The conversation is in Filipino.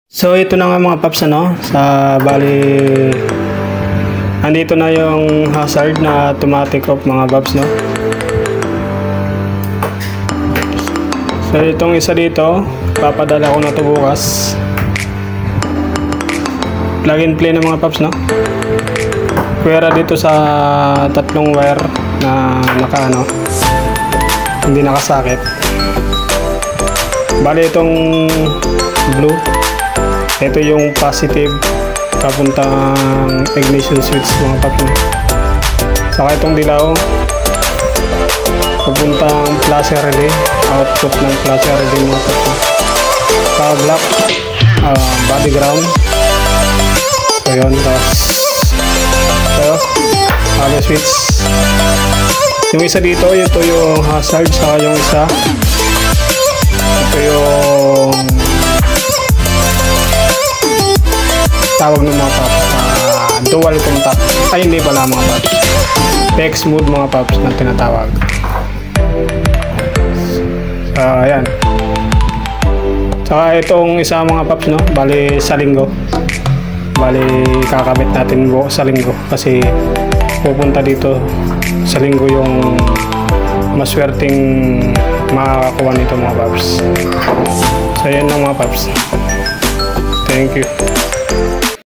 So ito na nga mga paps, ano, sa bali andito na yung hazard na automatic off mga paps, no. So itong isa dito, papadala ko na to bukas. Plug and play na mga paps, no. Pwera dito sa tatlong wire na hindi nakasakit. Bali itong blue, ito yung positive papuntang ignition switch mga paps, no. Saka itong dilaw papuntang flash relay, output ng flash relay mga paps, no. Saka black body ground. So yun, tapos ito switch. Yung isa dito, ito yung hazard. Saka yung isa, ito yung tawag ng mga paps, dual contact. Ay, hindi pala mga paps, text mode mga paps na tinatawag. Ayan. Saka itong isa mga paps, no, bali sa linggo. Bali kakabit natin sa linggo kasi pupunta dito sa linggo yung maswerteng makakakuha nito mga paps. So yan lang mga paps. Thank you.